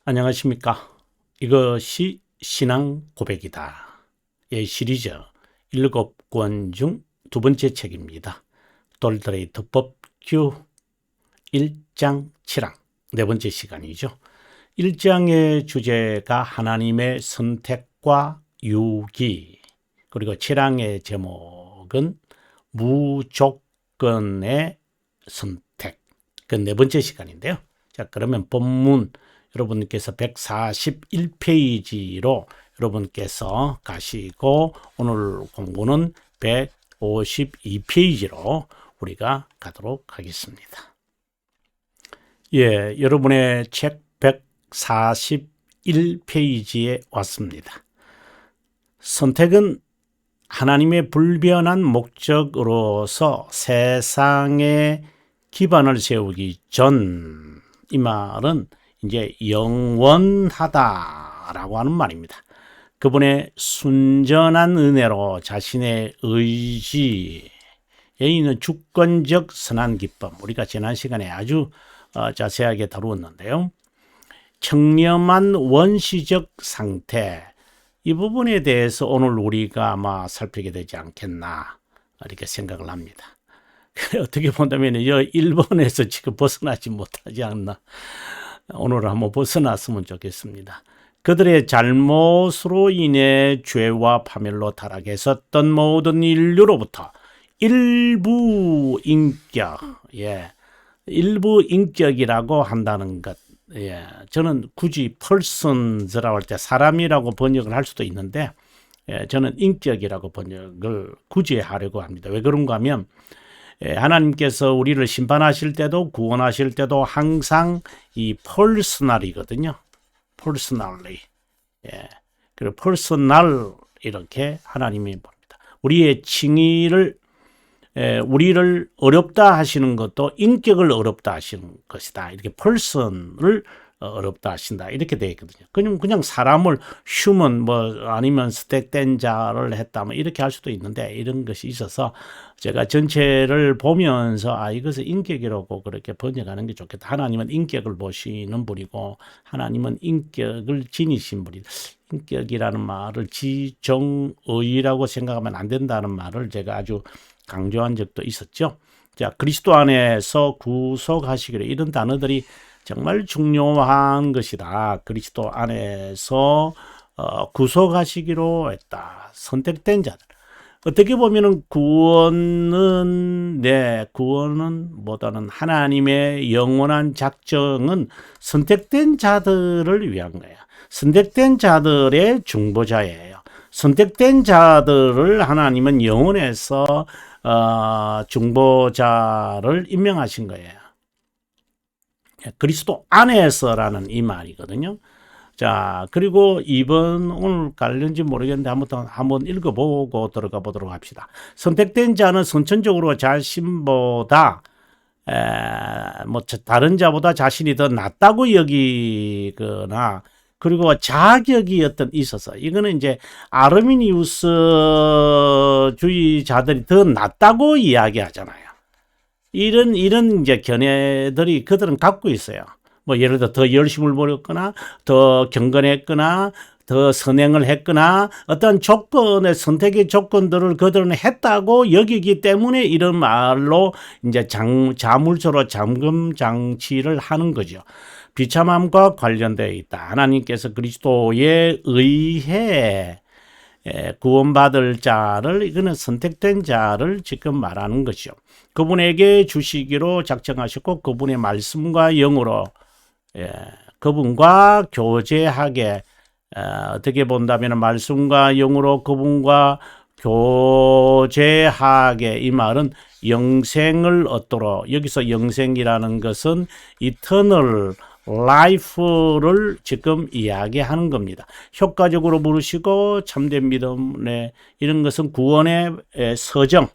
안녕하십니까. 이것이 신앙 고백이다. 의 시리즈 7권 중 두 번째 책입니다. 돌드레이트법 Q 1장 7항 네 번째 시간이죠. 1장의 주제가 하나님의 선택과 유기, 그리고 7항의 제목은 무조건의 선택, 그 네 번째 시간인데요. 자, 그러면 본문 여러분께서 141페이지로 여러분께서 가시고 오늘 공부는 152페이지로 우리가 가도록 하겠습니다. 예, 여러분의 책 141페이지에 왔습니다. 선택은 하나님의 불변한 목적으로서 세상에 기반을 세우기 전, 이 말은 이제 영원하다라고 하는 말입니다. 그분의 순전한 은혜로 자신의 의지에 있는 주권적 선한 기쁨, 우리가 지난 시간에 아주 자세하게 다루었는데요. 청렴한 원시적 상태, 이 부분에 대해서 오늘 우리가 아마 살피게 되지 않겠나 이렇게 생각을 합니다. 어떻게 본다면 1번에서 지금 벗어나지 못하지 않나. 오늘 한번 벗어났으면 좋겠습니다. 그들의 잘못으로 인해 죄와 파멸로 타락했었던 모든 인류로부터 일부 인격, 일부 인격이라고 한다는 것, 저는 굳이 persons라고 할 때 사람이라고 번역을 할 수도 있는데, 저는 인격이라고 번역을 굳이 하려고 합니다. 왜 그런가 하면 하나님께서 우리를 심판하실 때도 구원하실 때도 항상 이 퍼스널이거든요. 퍼스널리. 그리고 퍼스널 이렇게 하나님이 봅니다. 우리의 칭의를 우리를 어렵다 하시는 것도 인격을 어렵다 하시는 것이다. 이렇게 퍼슨을 어렵다 하신다. 이렇게 되어 있거든요. 그냥 사람을 휴먼 뭐 아니면 스택된 자를 했다 뭐 이렇게 할 수도 있는데 이런 것이 있어서 제가 전체를 보면서 이것을 인격이라고 그렇게 번역하는 게 좋겠다. 하나님은 인격을 보시는 분이고 하나님은 인격을 지니신 분이다. 인격이라는 말을 지정의라고 생각하면 안 된다는 말을 제가 아주 강조한 적도 있었죠. 자, 그리스도 안에서 구속하시기로, 이런 단어들이 정말 중요한 것이다. 그리스도 안에서 구속하시기로 했다. 선택된 자들. 어떻게 보면은 구원은 보다는 하나님의 영원한 작정은 선택된 자들을 위한 거예요. 선택된 자들의 중보자예요. 선택된 자들을 하나님은 영원에서 중보자를 임명하신 거예요. 그리스도 안에서라는 이 말이거든요. 자, 그리고 2번 오늘 갈는지 모르겠는데 한번 읽어보고 들어가 보도록 합시다. 선택된 자는 선천적으로 자신보다 다른 자보다 자신이 더 낫다고 여기거나, 그리고 자격이 있어서, 이거는 이제 아르미니우스주의자들이 더 낫다고 이야기하잖아요. 이런 이제 견해들이 그들은 갖고 있어요. 뭐 예를 들어 더 열심을 보였거나 더 경건했거나 더 선행을 했거나 어떤 조건의 선택의 조건들을 그들은 했다고 여기기 때문에 이런 말로 이제 자물쇠로 잠금 장치를 하는 거죠. 비참함과 관련되어 있다. 하나님께서 그리스도에 의해 구원받을 자를, 이거는 선택된 자를 지금 말하는 것이죠. 그분에게 주시기로 작정하셨고 그분의 말씀과 영으로 그분과 교제하게, 어떻게 본다면 말씀과 영으로 그분과 교제하게, 이 말은 영생을 얻도록, 여기서 영생이라는 것은 이터널 라이프를 지금 이야기하는 겁니다. 효과적으로 부르시고 참된 믿음, 이런 것은 구원의 서정,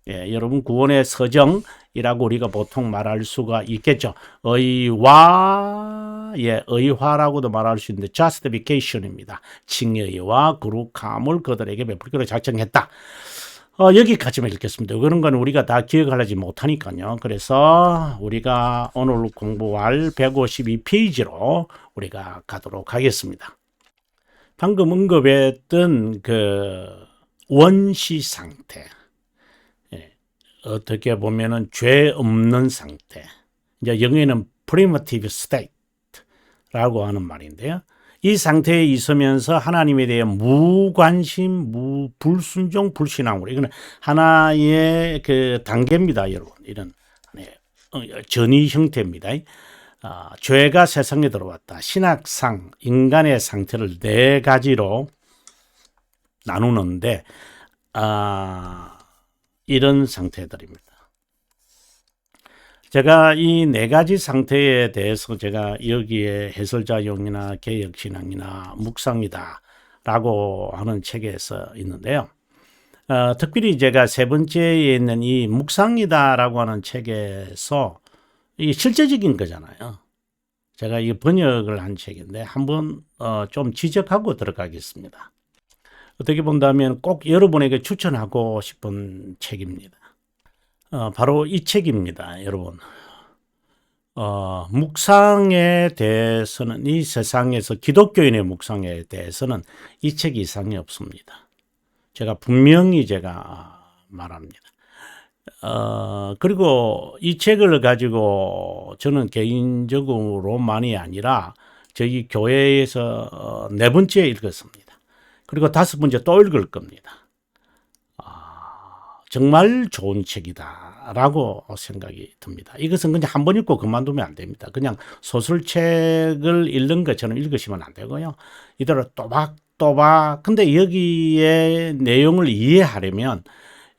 여러분 구원의 서정이라고 우리가 보통 말할 수가 있겠죠. 의화라고도 말할 수 있는데 justification입니다. 칭의와 거룩함을 그들에게 베풀기로 작정했다. 여기까지만 읽겠습니다. 그런 건 우리가 다 기억하지 못하니까요. 그래서 우리가 오늘 공부할 152페이지로 우리가 가도록 하겠습니다. 방금 언급했던 그 원시 상태, 어떻게 보면은 죄 없는 상태, 이제 영어에는 primitive state라고 하는 말인데요. 이 상태에 있으면서 하나님에 대해 무관심, 불순종, 불신앙으로, 이거는 하나의 그 단계입니다, 여러분. 이런 전이 형태입니다. 죄가 세상에 들어왔다. 신학상, 인간의 상태를 네 가지로 나누는데, 이런 상태들입니다. 제가 이 네 가지 상태에 대해서 제가 여기에 해설자용이나 개혁신앙이나 묵상이다 라고 하는 책에서 있는데요. 특별히 제가 세 번째에 있는 이 묵상이다 라고 하는 책에서 이 실제적인 거잖아요. 제가 이 번역을 한 책인데 한번 좀 지적하고 들어가겠습니다. 어떻게 본다면 꼭 여러분에게 추천하고 싶은 책입니다. 바로 이 책입니다, 여러분. 묵상에 대해서는 이 세상에서 기독교인의 묵상에 대해서는 이 책 이상이 없습니다. 제가 분명히 말합니다. 그리고 이 책을 가지고 저는 개인적으로만이 아니라 저희 교회에서 네 번째 읽었습니다. 그리고 다섯 번째 또 읽을 겁니다. 정말 좋은 책이다라고 생각이 듭니다. 이것은 그냥 한 번 읽고 그만두면 안 됩니다. 그냥 소설책을 읽는 것처럼 읽으시면 안 되고요. 이대로 또박또박. 근데 여기에 내용을 이해하려면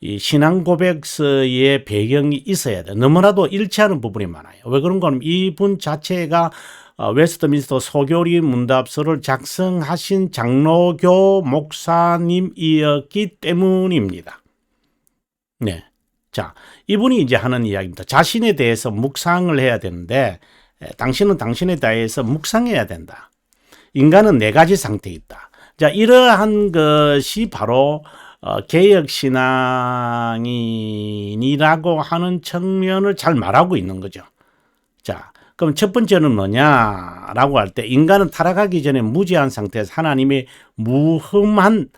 이 신앙 고백서의 배경이 있어야 돼요. 너무나도 일치하는 부분이 많아요. 왜 그런 건 이분 자체가 웨스트민스터 소교리 문답서를 작성하신 장로교 목사님이었기 때문입니다. 네. 자, 이분이 이제 하는 이야기입니다. 자신에 대해서 묵상을 해야 되는데, 당신은 당신에 대해서 묵상해야 된다. 인간은 네 가지 상태에 있다. 자, 이러한 것이 바로 개혁신앙이라고 하는 측면을 잘 말하고 있는 거죠. 자, 그럼 첫 번째는 뭐냐라고 할 때, 인간은 타락하기 전에 무지한 상태에서 하나님의 무흠한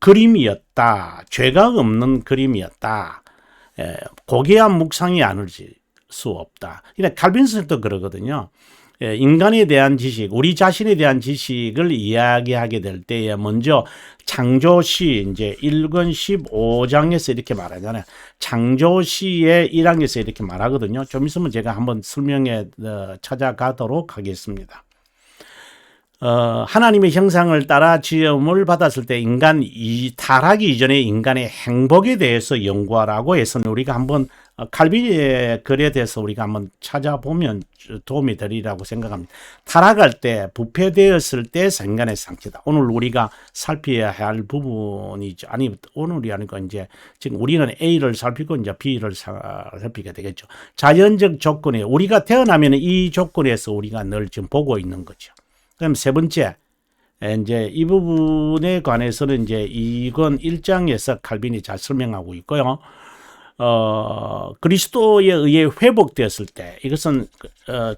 그림이었다. 죄가 없는 그림이었다. 고귀한 묵상이 아닐 수 없다. 칼빈스도 그러거든요. 인간에 대한 지식, 우리 자신에 대한 지식을 이야기하게 될 때에 먼저 창조시 이제 1권 15장에서 이렇게 말하잖아요. 창조시의 1항에서 이렇게 말하거든요. 좀 있으면 제가 한번 설명해 찾아가도록 하겠습니다. 하나님의 형상을 따라 지음을 받았을 때 타락이 이전에 인간의 행복에 대해서 연구하라고 해서는 우리가 한번 칼빈의 글에 대해서 우리가 한번 찾아보면 도움이 되리라고 생각합니다. 타락할 때, 부패되었을 때 인간의 상태다. 오늘 우리가 살펴야 할 부분이죠. 아니, 오늘이 아니고 이제 지금 우리는 A를 살피고 이제 B를 살피게 되겠죠. 자연적 조건에 우리가 태어나면 이 조건에서 우리가 늘 지금 보고 있는 거죠. 그럼 세 번째, 이제 이 부분에 관해서는 이제 2권 1장에서 칼빈이 잘 설명하고 있고요. 그리스도에 의해 회복되었을 때, 이것은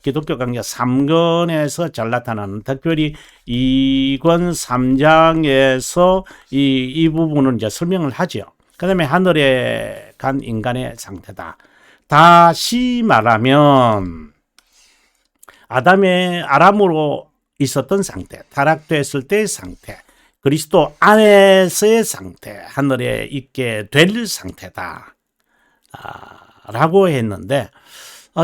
기독교 강좌 3권에서 잘 나타나는, 특별히 2권 3장에서 이 부분을 이제 설명을 하죠. 그 다음에 하늘에 간 인간의 상태다. 다시 말하면, 아담으로 있었던 상태, 타락됐을 때의 상태, 그리스도 안에서의 상태, 하늘에 있게 될 상태다 라고 했는데,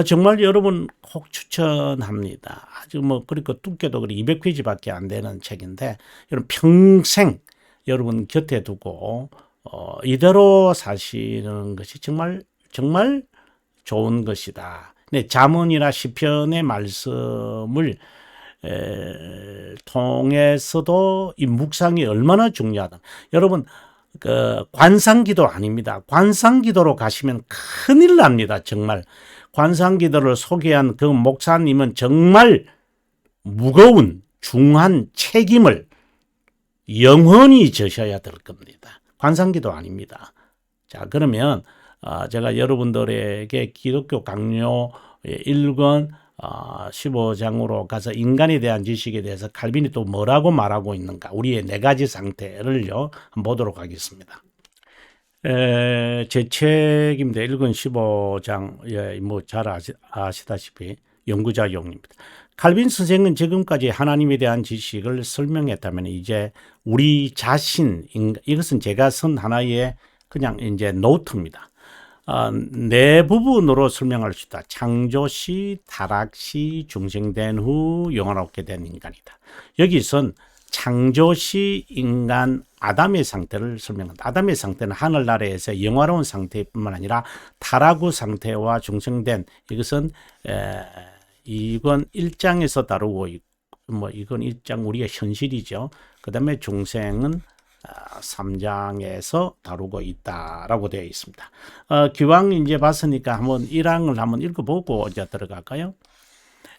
정말 여러분 꼭 추천합니다. 아주 그리고 두께도 200페이지밖에 안 되는 책인데, 여러분 평생 여러분 곁에 두고 이대로 사시는 것이 정말 좋은 것이다. 네, 잠언이나 시편의 말씀을 통해서도 이 묵상이 얼마나 중요하다. 여러분, 관상기도 아닙니다. 관상기도로 가시면 큰일 납니다. 정말. 관상기도를 소개한 그 목사님은 정말 무거운 중한 책임을 영원히 져셔야 될 겁니다. 관상기도 아닙니다. 자, 그러면 제가 여러분들에게 기독교 강요 1권 15장으로 가서 인간에 대한 지식에 대해서 칼빈이 또 뭐라고 말하고 있는가, 우리의 네 가지 상태를요 한번 보도록 하겠습니다. 제 책입니다. 1권 15장, 뭐 잘 아시다시피 연구자용입니다. 칼빈 선생은 지금까지 하나님에 대한 지식을 설명했다면 이제 우리 자신, 이것은 제가 쓴 하나의 그냥 이제 노트입니다. 네 부분으로 설명할 수 있다. 창조시, 타락시, 중생된 후 영원롭게 된 인간이다. 여기선 창조시 인간 아담의 상태를 설명한다. 아담의 상태는 하늘나라에서 영화로운 상태뿐만 아니라 타락 후 상태와 중생된, 이것은 이건 1장에서 다루고 있고, 뭐 이건 1장 우리의 현실이죠. 그 다음에 중생은 3장에서 다루고 있다라고 되어 있습니다. 기왕 이제 봤으니까 한번 1항을 한번 읽어보고 이제 들어갈까요?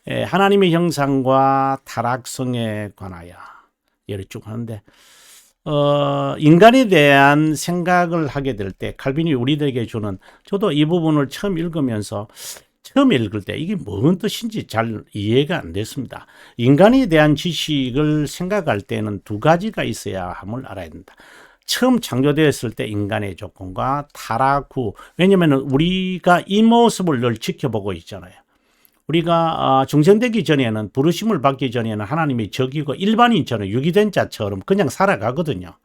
하나님의 형상과 타락성에 관하여 예를 쭉 하는데, 인간에 대한 생각을 하게 될 때 칼빈이 우리들에게 주는, 저도 이 부분을 처음 읽으면서 처음 읽을 때 이게 뭔 뜻인지 잘 이해가 안 됐습니다. 인간에 대한 지식을 생각할 때는 두 가지가 있어야 함을 알아야 된다. 처음 창조되었을 때 인간의 조건과 타락 후, 왜냐하면 우리가 이 모습을 늘 지켜보고 있잖아요. 우리가 중생되기 전에는, 부르심을 받기 전에는 하나님의 적이고 일반인처럼 유기된 자처럼 그냥 살아가거든요.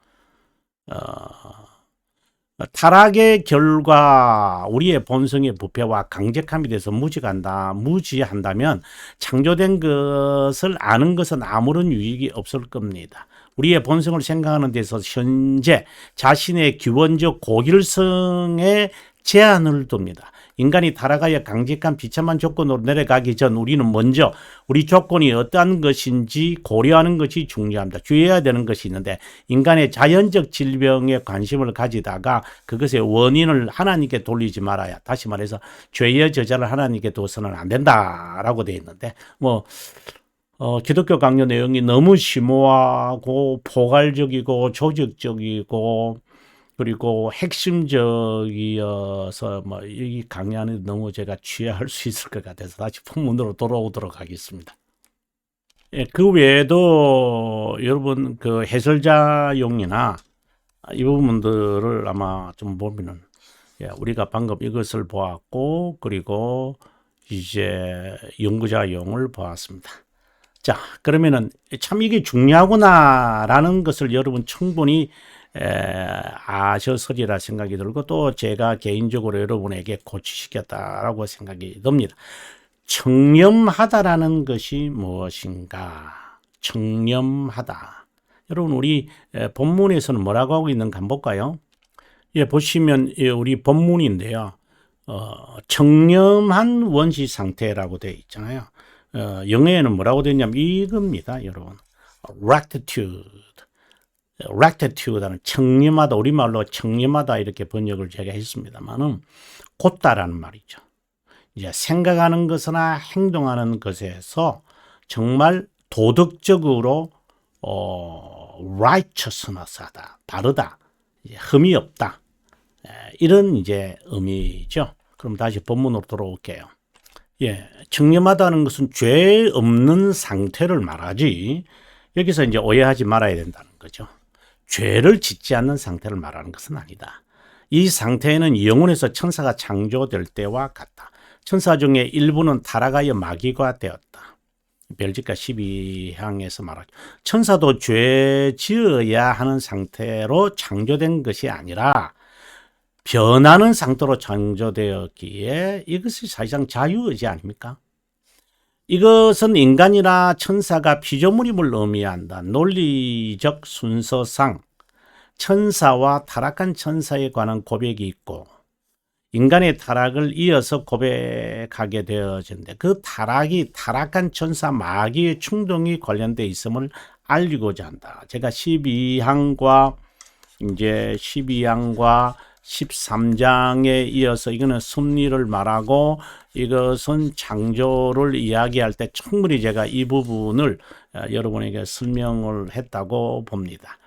타락의 결과 우리의 본성의 부패와 강직함에 대해서 무지한다면 창조된 것을 아는 것은 아무런 유익이 없을 겁니다. 우리의 본성을 생각하는 데서 현재 자신의 기본적 고질성에 제한을 둡니다. 인간이 타락하여 강직한 비참한 조건으로 내려가기 전 우리는 먼저 우리 조건이 어떠한 것인지 고려하는 것이 중요합니다. 주의해야 되는 것이 있는데, 인간의 자연적 질병에 관심을 가지다가 그것의 원인을 하나님께 돌리지 말아야, 다시 말해서 죄의 저자를 하나님께 둬서는 안 된다라고 되어 있는데, 기독교 강요 내용이 너무 심오하고 포괄적이고 조직적이고 그리고 핵심적이어서 이 강의 너무 제가 취할 수 있을 것 같아서 다시 본문으로 돌아오도록 하겠습니다. 그 외에도 여러분 그 해설자용이나 이 부분들을 아마 좀 보면은, 우리가 방금 이것을 보았고, 그리고 이제 연구자용을 보았습니다. 자, 그러면은 참 이게 중요하구나라는 것을 여러분 충분히 아셨으리라 생각이 들고, 또 제가 개인적으로 여러분에게 고치시켰다라고 생각이 듭니다. 청렴하다라는 것이 무엇인가? 청렴하다. 여러분, 우리 본문에서는 뭐라고 하고 있는가 한번 볼까요? 보시면 우리 본문인데요. 청렴한 원시 상태라고 되어 있잖아요. 영어에는 뭐라고 되어 있냐면 이겁니다, 여러분. rectitude는 청렴하다, 우리말로 청렴하다 이렇게 번역을 제가 했습니다만은 곧다라는 말이죠. 이제 생각하는 것이나 행동하는 것에서 정말 도덕적으로 righteousness하다, 바르다, 흠이 없다, 이런 이제 의미죠. 그럼 다시 본문으로 돌아올게요. 청렴하다는 것은 죄 없는 상태를 말하지, 여기서 이제 오해하지 말아야 된다는 거죠. 죄를 짓지 않는 상태를 말하는 것은 아니다. 이 상태는 영혼에서 천사가 창조될 때와 같다. 천사 중에 일부는 타락하여 마귀가 되었다. 별지가 12항에서 말하죠. 천사도 죄 지어야 하는 상태로 창조된 것이 아니라 변하는 상태로 창조되었기에 이것이 사실상 자유의지 아닙니까? 이것은 인간이나 천사가 피조물임을 의미한다. 논리적 순서상 천사와 타락한 천사에 관한 고백이 있고, 인간의 타락을 이어서 고백하게 되어진데, 그 타락이 타락한 천사 마귀의 충동이 관련되어 있음을 알리고자 한다. 제가 12항과 13장에 이어서 이거는 섭리를 말하고, 이것은 창조를 이야기할 때 충분히 제가 이 부분을 여러분에게 설명을 했다고 봅니다.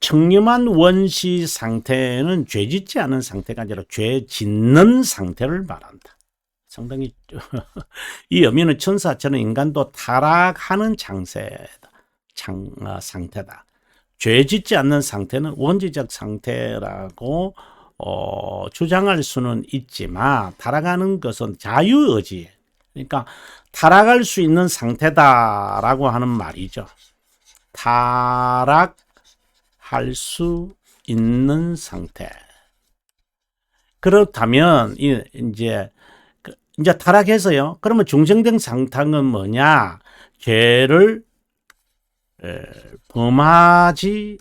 청렴한 원시 상태는 죄 짓지 않은 상태가 아니라 죄 짓는 상태를 말한다. 상당히 이 의미는 천사처럼 인간도 타락하는 상태다. 죄 짓지 않는 상태는 원죄적 상태라고 주장할 수는 있지만 타락하는 것은 자유의지, 그러니까 타락할 수 있는 상태다라고 하는 말이죠. 타락할 수 있는 상태. 그렇다면 이제 타락해서요. 그러면 중생된 상태는 뭐냐? 죄를 범하지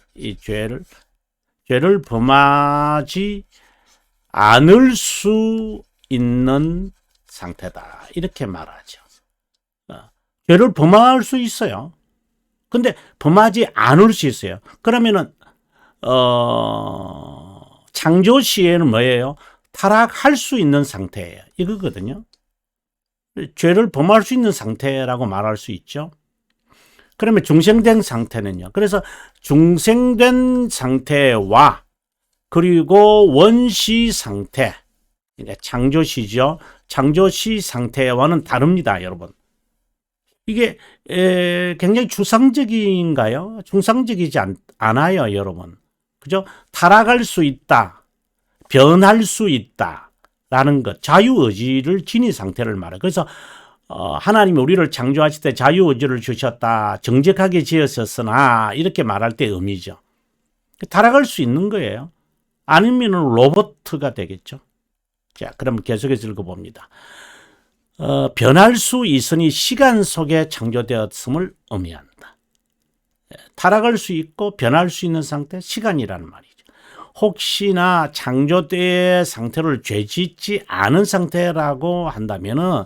않을 수 있는 상태다. 이렇게 말하죠. 죄를 범할 수 있어요. 근데 범하지 않을 수 있어요. 그러면은 창조 시에는 뭐예요? 타락할 수 있는 상태예요. 이거거든요. 죄를 범할 수 있는 상태라고 말할 수 있죠. 그러면 중생된 상태는요. 그래서 중생된 상태와 그리고 원시 상태, 그러니까 창조시죠. 창조시 상태와는 다릅니다, 여러분. 이게 굉장히 추상적인가요? 추상적이지 않아요, 여러분. 그죠? 타락할 수 있다, 변할 수 있다라는 것, 자유의지를 지닌 상태를 말해요. 그래서 하나님이 우리를 창조하실 때 자유의지를 주셨다, 정직하게 지으셨으나 이렇게 말할 때 의미죠. 타락할 수 있는 거예요. 아니면 로봇가 되겠죠. 자, 그럼 계속해서 읽어봅니다. 변할 수 있으니 시간 속에 창조되었음을 의미한다. 타락할 수 있고 변할 수 있는 상태, 시간이라는 말이죠. 혹시나 창조 때의 상태를 죄짓지 않은 상태라고 한다면은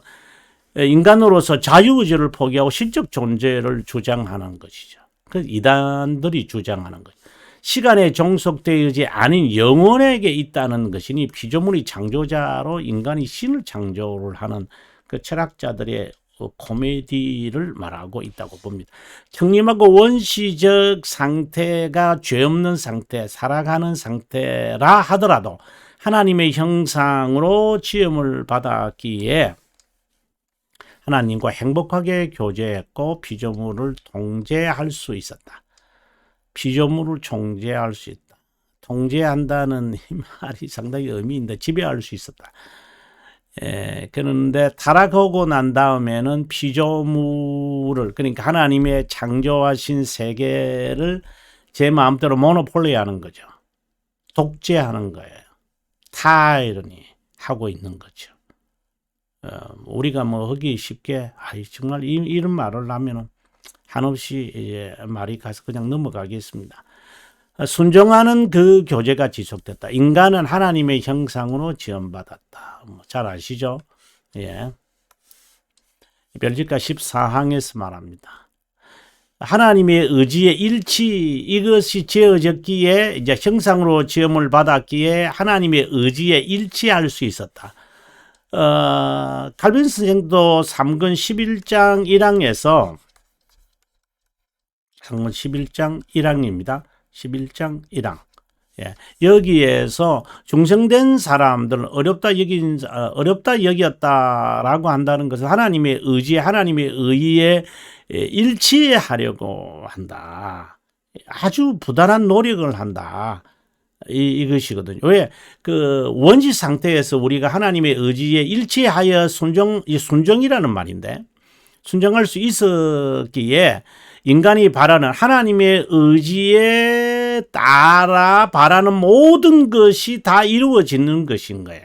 인간으로서 자유의지를 포기하고 신적 존재를 주장하는 것이죠. 그 이단들이 주장하는 거죠. 시간에 종속되지 않은 영혼에게 있다는 것이니 피조물이 창조자로 인간이 신을 창조를 하는 그 철학자들의 코미디를 말하고 있다고 봅니다. 청림하고 원시적 상태가 죄 없는 상태, 살아가는 상태라 하더라도 하나님의 형상으로 지음을 받았기에 하나님과 행복하게 교제했고 피조물을 통제할 수 있었다. 피조물을 통제할 수 있다. 통제한다는 이 말이 상당히 의미인데 지배할 수 있었다. 그런데 타락하고 난 다음에는 피조물을, 그러니까 하나님의 창조하신 세계를 제 마음대로 모노폴리하는 거죠. 독재하는 거예요. 타이러니 하고 있는 거죠. 우리가 뭐 하기 쉽게 정말 이런 말을 하면은 한없이 이제 말이 가서 그냥 넘어가겠습니다. 순종하는 그 교제가 지속됐다. 인간은 하나님의 형상으로 지음받았다. 잘 아시죠? 예. 별지가 14항에서 말합니다. 하나님의 의지의 일치, 이것이 지어졌기에 이제 형상으로 지음을 받았기에 하나님의 의지에 일치할 수 있었다. 칼빈 선생도 3권 11장 1항에서 3권 11장 1항입니다. 11장 1항. 예. 여기에서 중생된 사람들은 어렵다 여겼다라고 한다는 것은 하나님의 의지에, 하나님의 의에 일치하려고 한다. 아주 부단한 노력을 한다. 이것이거든요. 왜? 그 원시 상태에서 우리가 하나님의 의지에 일치하여 순종이라는 말인데, 순종할 수 있었기에 인간이 바라는 하나님의 의지에 따라 바라는 모든 것이 다 이루어지는 것인 거예요.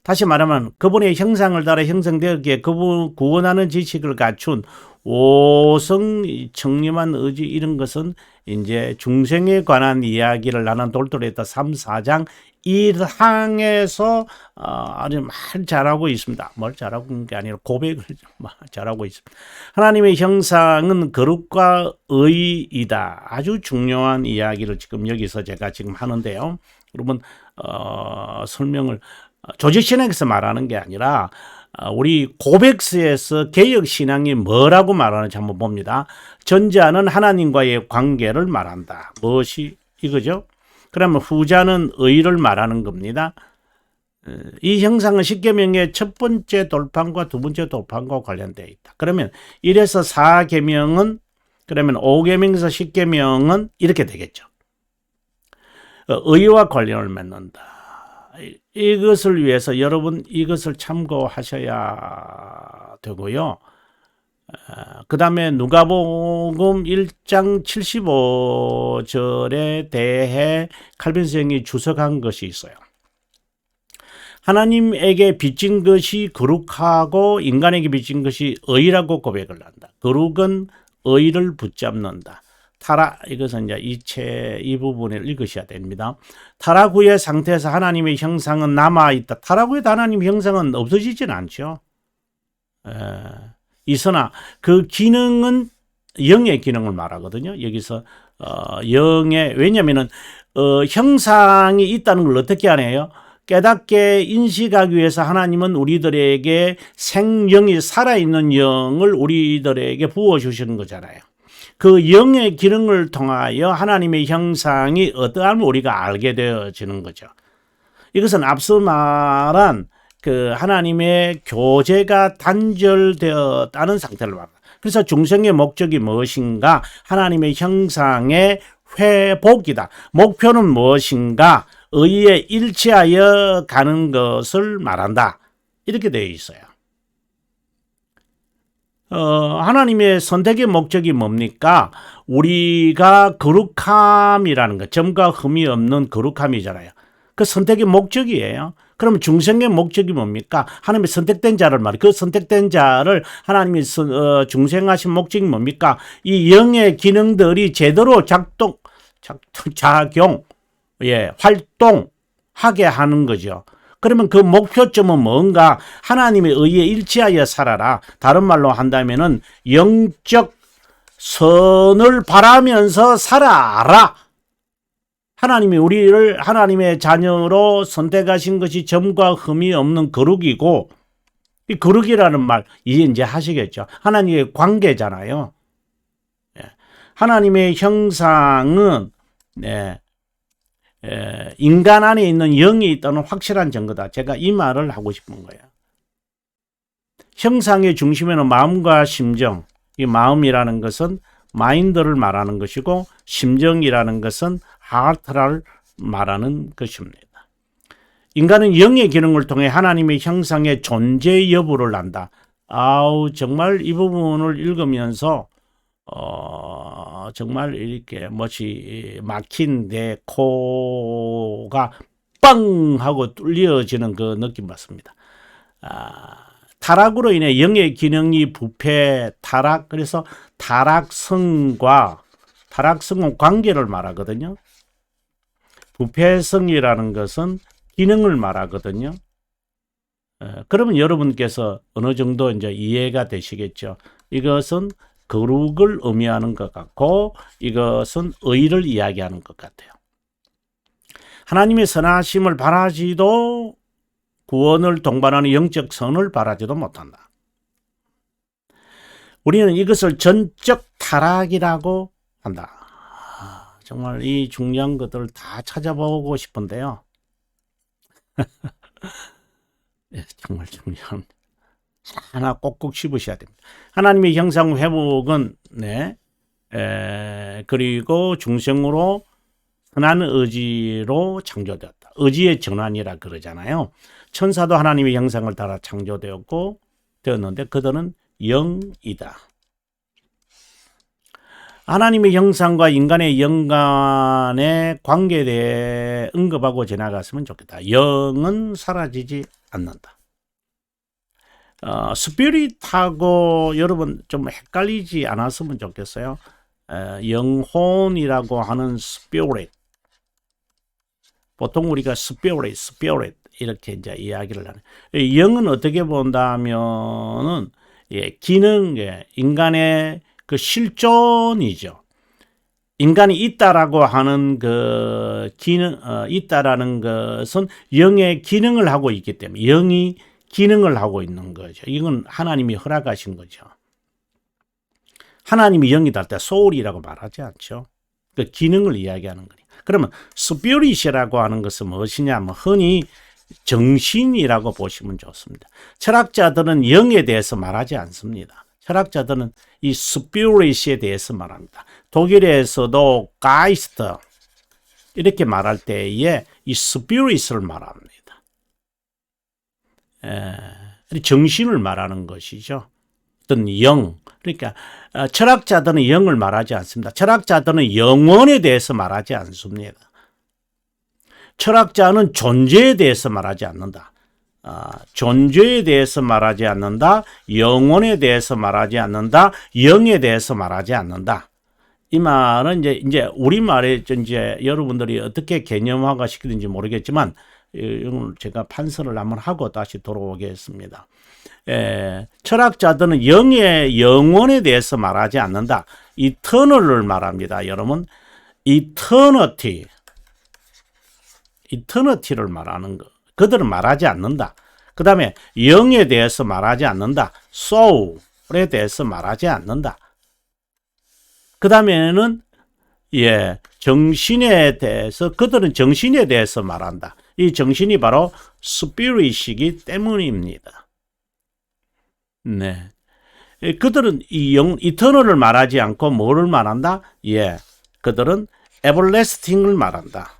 다시 말하면 그분의 형상을 따라 형성되었기에 그분 구원하는 지식을 갖춘 오성 청렴한 의지, 이런 것은 이제 중생에 관한 이야기를 나는 돌돌했다 3, 4장 1항에서 아주 말 잘하고 있습니다. 뭘 잘하고 있는 게 아니라 고백을 잘하고 있습니다. 하나님의 형상은 거룩과 의이다. 아주 중요한 이야기를 지금 여기서 제가 지금 하는데요. 여러분 설명을 조직신학에서 말하는 게 아니라 우리 고백스에서 개혁신앙이 뭐라고 말하는지 한번 봅니다. 전자는 하나님과의 관계를 말한다. 무엇이 이거죠? 그러면 후자는 의를 말하는 겁니다. 이 형상은 십계명의 첫 번째 돌판과 두 번째 돌판과 관련되어 있다. 그러면 1에서 4계명은 그러면 5계명에서 10계명은 이렇게 되겠죠. 의와 관련을 맺는다. 이것을 위해서 여러분 이것을 참고하셔야 되고요. 그 다음에 누가복음 1장 75절에 대해 칼빈 선생이 주석한 것이 있어요. 하나님에게 빚진 것이 거룩하고 인간에게 빚진 것이 의라고 고백을 한다. 거룩은 의를 붙잡는다. 타락, 이것은 이제 이 부분을 읽으셔야 됩니다. 타락 후의 상태에서 하나님의 형상은 남아있다. 타락 후에 하나님의 형상은 없어지진 않죠. 이서나 그 기능은 영의 기능을 말하거든요. 여기서 영의, 왜냐면은 형상이 있다는 걸 어떻게 하네요? 깨닫게 인식하기 위해서 하나님은 우리들에게 생명이 살아있는 영을 우리들에게 부어주시는 거잖아요. 그 영의 기능을 통하여 하나님의 형상이 어떠함을 우리가 알게 되어지는 거죠. 이것은 앞서 말한 그 하나님의 교제가 단절되었다는 상태를 말합니다. 그래서 중생의 목적이 무엇인가? 하나님의 형상의 회복이다. 목표는 무엇인가? 의에 일치하여 가는 것을 말한다. 이렇게 되어 있어요. 하나님의 선택의 목적이 뭡니까? 우리가 거룩함이라는 것, 점과 흠이 없는 거룩함이잖아요. 그 선택의 목적이에요. 그러면 중생의 목적이 뭡니까? 하나님의 선택된 자를 말이에요. 그 선택된 자를 하나님이 중생하신 목적이 뭡니까? 이 영의 기능들이 제대로 작용, 활동하게 하는 거죠. 그러면 그 목표점은 뭔가? 하나님의 의에 일치하여 살아라. 다른 말로 한다면은 영적 선을 바라면서 살아라. 하나님이 우리를 하나님의 자녀로 선택하신 것이 점과 흠이 없는 거룩이고, 이 거룩이라는 말 이제 하시겠죠. 하나님의 관계잖아요. 하나님의 형상은 인간 안에 있는 영이 있다는 확실한 증거다. 제가 이 말을 하고 싶은 거예요. 형상의 중심에는 마음과 심정, 이 마음이라는 것은 마인드를 말하는 것이고 심정이라는 것은 하트를 말하는 것입니다. 인간은 영의 기능을 통해 하나님의 형상의 존재 여부를 안다. 정말 이 부분을 읽으면서 정말 이렇게 뭐지 막힌 내 코가 빵 하고 뚫려지는 그 느낌 받습니다. 타락으로 인해 영의 기능이 부패, 타락, 그래서 타락성은 관계를 말하거든요. 부패성이라는 것은 기능을 말하거든요. 그러면 여러분께서 어느 정도 이제 이해가 되시겠죠. 이것은 거룩을 의미하는 것 같고 이것은 의를 이야기하는 것 같아요. 하나님의 선하심을 바라지도 구원을 동반하는 영적 선을 바라지도 못한다. 우리는 이것을 전적 타락이라고 한다. 정말 이 중요한 것들을 다 찾아보고 싶은데요. 정말 중요한 하나 꼭꼭 씹으셔야 됩니다. 하나님의 형상 회복은 그리고 중생으로 선한 의지로 창조되었다. 의지의 전환이라 그러잖아요. 천사도 하나님의 형상을 따라 되었는데 그들은 영이다. 하나님의 형상과 인간의 영간의 관계에 대해 언급하고 지나갔으면 좋겠다. 영은 사라지지 않는다. 스피릿하고 여러분 좀 헷갈리지 않았으면 좋겠어요. 영혼이라고 하는 스피릿. 보통 우리가 스피릿 이렇게 이제 이야기를 하는. 영은 어떻게 본다면은 기능, 인간의 그 실존이죠. 인간이 있다라고 하는 그 기능, 있다라는 것은 영의 기능을 하고 있기 때문에 영이 기능을 하고 있는 거죠. 이건 하나님이 허락하신 거죠. 하나님이 영이다 할 때 소울이라고 말하지 않죠. 그 기능을 이야기하는 거니. 그러면 스피릿이라고 하는 것은 무엇이냐면 흔히 정신이라고 보시면 좋습니다. 철학자들은 영에 대해서 말하지 않습니다. 철학자들은 이 스피릿에 대해서 말합니다. 독일에서도 가이스트 이렇게 말할 때에 이 스피릿을 말합니다. 정신을 말하는 것이죠. 어떤 영. 그러니까 철학자들은 영을 말하지 않습니다. 철학자들은 영혼에 대해서 말하지 않습니다. 철학자는 존재에 대해서 말하지 않는다. 존재에 대해서 말하지 않는다. 영혼에 대해서 말하지 않는다. 영에 대해서 말하지 않는다. 이 말은 이제 우리말에 이제 여러분들이 어떻게 개념화가 시키는지 모르겠지만 오늘 제가 판서를 한번 하고 다시 돌아오겠습니다. 철학자들은 영혼에 대해서 말하지 않는다. 이터널을 말합니다. 여러분, 이터니티를 말하는 거. 그들은 말하지 않는다. 그 다음에 영에 대해서 말하지 않는다. soul에 대해서 말하지 않는다. 그 다음에는 정신에 대해서 그들은 정신에 대해서 말한다. 이 정신이 바로 스피릿이기 때문입니다. 네. 그들은 이터널을 말하지 않고 뭐를 말한다? 그들은 everlasting을 말한다.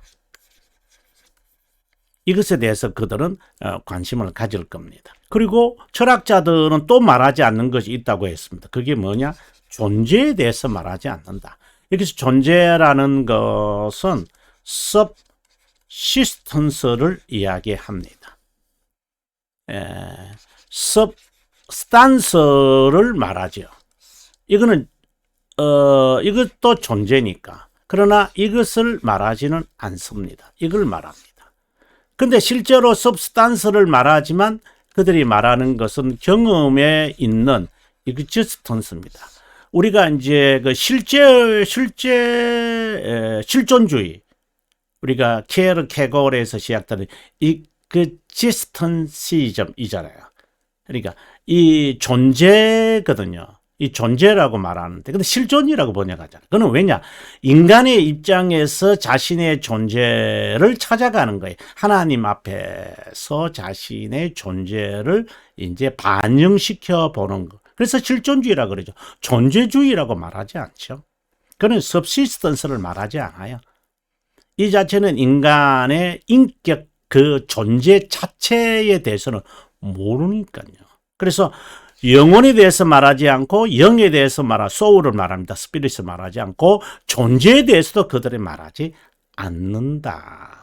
이것에 대해서 그들은 관심을 가질 겁니다. 그리고 철학자들은 또 말하지 않는 것이 있다고 했습니다. 그게 뭐냐? 존재에 대해서 말하지 않는다. 여기서 존재라는 것은 subsistence를 이야기합니다. substance를 말하죠. 이거는 이것도 존재니까. 그러나 이것을 말하지는 않습니다. 이걸 말합니다. 근데 실제로 substance를 말하지만 그들이 말하는 것은 경험에 있는 existence입니다. 우리가 이제 그 실존주의, 우리가 케르케고르에서 시작되는 existentialism이잖아요. 그러니까 이 존재거든요. 이 존재라고 말하는데, 근데 실존이라고 번역하잖아요. 그건 왜냐? 인간의 입장에서 자신의 존재를 찾아가는 거예요. 하나님 앞에서 자신의 존재를 이제 반영시켜 보는 거. 그래서 실존주의라고 그러죠. 존재주의라고 말하지 않죠. 그는 subsistence를 말하지 않아요. 이 자체는 인간의 인격, 그 존재 자체에 대해서는 모르니까요. 그래서 영혼에 대해서 말하지 않고 영에 대해서 소울을 말합니다. 스피릿을 말하지 않고 존재에 대해서도 그들이 말하지 않는다.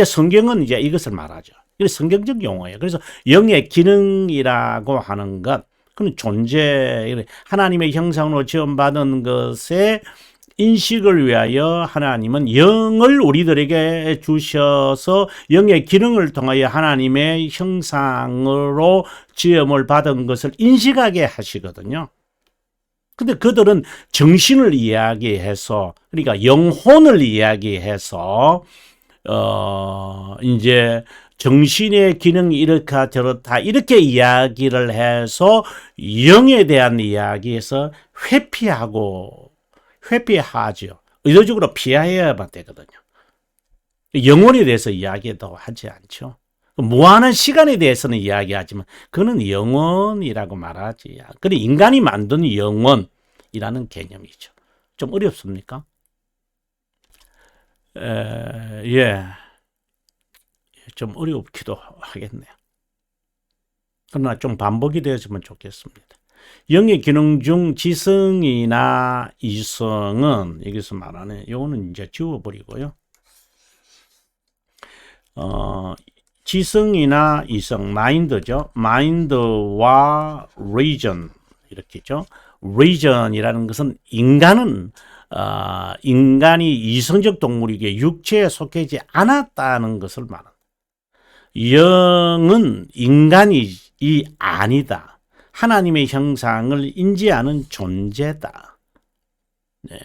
성경은 이제 이것을 말하죠. 이게 성경적 용어예요. 그래서 영의 기능이라고 하는 것, 그건 존재, 하나님의 형상으로 지음받은 것의 인식을 위하여 하나님은 영을 우리들에게 주셔서 영의 기능을 통하여 하나님의 형상으로 지음을 받은 것을 인식하게 하시거든요. 근데 그들은 정신을 이야기해서, 그러니까 영혼을 이야기해서 이제 정신의 기능이 이렇다 저렇다 이렇게 이야기를 해서 영에 대한 이야기에서 회피하죠. 의도적으로 피해야만 되거든요. 영혼에 대해서 이야기도 하지 않죠. 무한한 시간에 대해서는 이야기하지만 그는 영혼이라고 말하지. 그래 인간이 만든 영혼이라는 개념이죠. 좀 어렵습니까? 좀 어렵기도 하겠네요. 그러나 좀 반복이 되었으면 좋겠습니다. 영의 기능 중 지성이나 이성은 여기서 말하는 요거는 이제 지워버리고요. 지성이나 이성, 마인드죠. 마인드와 reason 이렇게죠. reason이라는 것은 인간이 이성적 동물이기에 육체에 속하지 않았다는 것을 말합니다. 영은 인간이 아니다. 하나님의 형상을 인지하는 존재다. 네.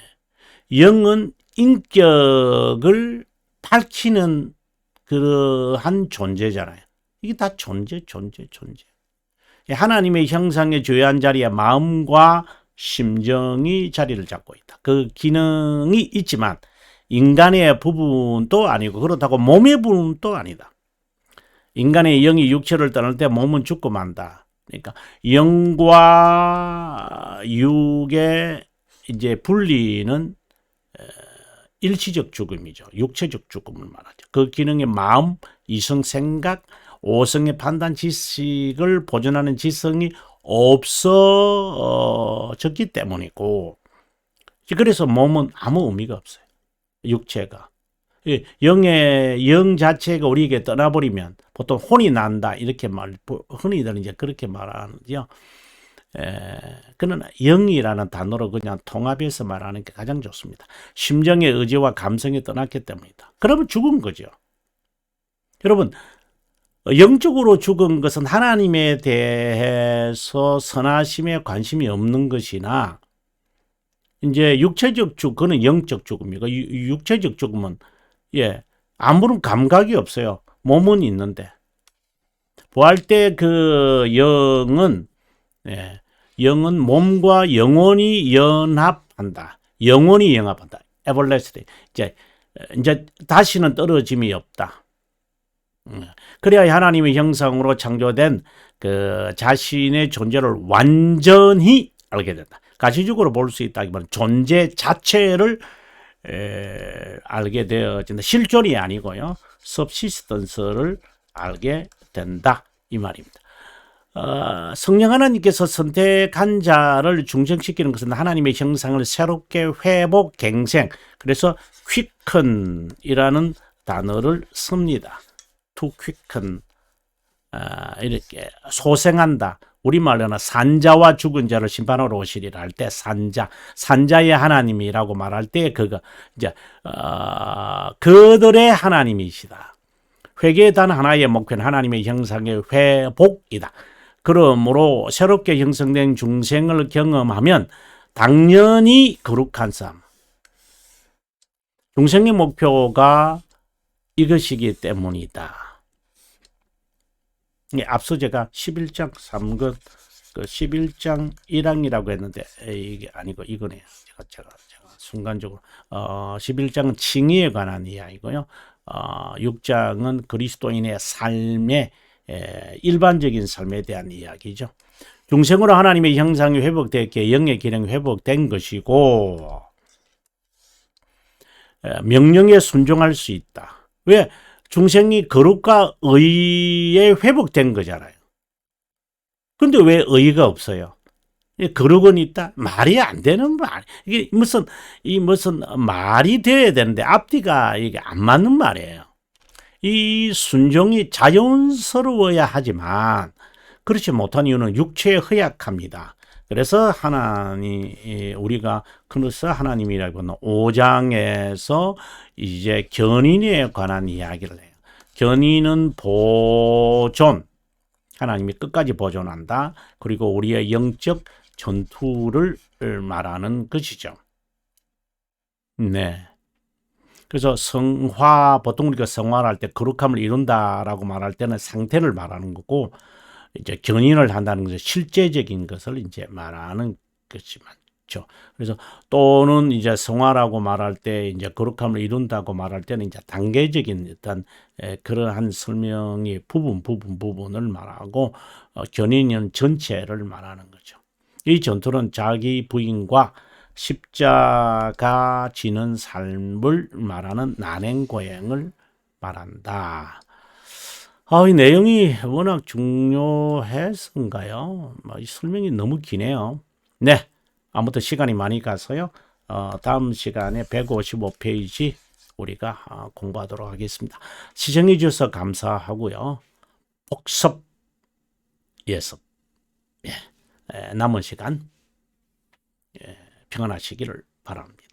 영은 인격을 밝히는 그러한 존재잖아요. 이게 다 존재. 하나님의 형상에 조회한 자리에 마음과 심정이 자리를 잡고 있다. 그 기능이 있지만 인간의 부분도 아니고 그렇다고 몸의 부분도 아니다. 인간의 영이 육체를 떠날 때 몸은 죽고 만다. 그러니까 영과 육의 이제 분리는 일시적 죽음이죠. 육체적 죽음을 말하죠. 그 기능의 마음, 이성, 생각, 오성의 판단, 지식을 보존하는 지성이 없어졌기 때문이고, 그래서 몸은 아무 의미가 없어요. 육체가. 영 자체가 우리에게 떠나버리면 보통 혼이 난다 이렇게 흔히들 이제 그렇게 말하는데요. 그러나 영이라는 단어로 그냥 통합해서 말하는 게 가장 좋습니다. 심정의 의지와 감성이 떠났기 때문이다. 그러면 죽은 거죠. 여러분, 영적으로 죽은 것은 하나님에 대해서 선하심에 관심이 없는 것이나 이제 육체적 죽음, 그는 영적 죽음이고 육체적 죽음은 아무런 감각이 없어요. 몸은 있는데. 부활 때 그 영은 몸과 영혼이 연합한다. 영혼이 연합한다. everlasting. 이제 다시는 떨어짐이 없다. 그래야 하나님의 형상으로 창조된 그 자신의 존재를 완전히 알게 된다. 가시적으로 볼 수 있다기보다는 존재 자체를 알게 되어진다. 실존이 아니고요. subsistence를 알게 된다. 이 말입니다. 성령 하나님께서 선택한 자를 중생시키는 것은 하나님의 형상을 새롭게 회복, 갱생. 그래서 quicken이라는 단어를 씁니다. to quicken. 이렇게 소생한다. 우리말로는 산자와 죽은 자를 심판하러 오시리라 할 때 산자의 하나님이라고 말할 때 그거 이제 그들의 하나님이시다. 회개의 단 하나의 목표는 하나님의 형상의 회복이다. 그러므로 새롭게 형성된 중생을 경험하면 당연히 거룩한 삶. 중생의 목표가 이것이기 때문이다. 앞서 제가 11장 3권, 그 11장 1항이라고 했는데 이게 아니고 이거네요. 제가 순간적으로 11장은 칭의에 관한 이야기고요. 6장은 그리스도인의 삶의 일반적인 삶에 대한 이야기죠. 중생으로 하나님의 형상이 회복되었기에 영의 기능이 회복된 것이고 명령에 순종할 수 있다. 왜? 중생이 거룩과 의에 회복된 거잖아요. 근데 왜 의가 없어요? 거룩은 있다? 말이 안 되는 말. 이게 무슨 말이 돼야 되는데 앞뒤가 이게 안 맞는 말이에요. 이 순종이 자연스러워야 하지만 그렇지 못한 이유는 육체에 허약합니다. 그래서 우리가 그래서 하나님이라고 하는 5장에서 이제 견인에 관한 이야기를 해요. 견인은 보존. 하나님이 끝까지 보존한다. 그리고 우리의 영적 전투를 말하는 것이죠. 네. 그래서 보통 우리가 성화를 할 때 거룩함을 이룬다라고 말할 때는 상태를 말하는 거고, 이제 견인을 한다는 것은 실제적인 것을 이제 말하는 것이 맞죠. 그래서 또는 이제 성화라고 말할 때 이제 거룩함을 이룬다고 말할 때는 이제 단계적인 어떤 그러한 설명이 부분을 말하고 견인은 전체를 말하는 거죠. 이 전투는 자기 부인과 십자가 지는 삶을 말하는 난행고행을 말한다. 이 내용이 워낙 중요해서인가요? 이 설명이 너무 기네요. 네. 아무튼 시간이 많이 가서요. 다음 시간에 155페이지 우리가 공부하도록 하겠습니다. 시청해 주셔서 감사하고요. 복습, 예습. 남은 시간 평안하시기를 바랍니다.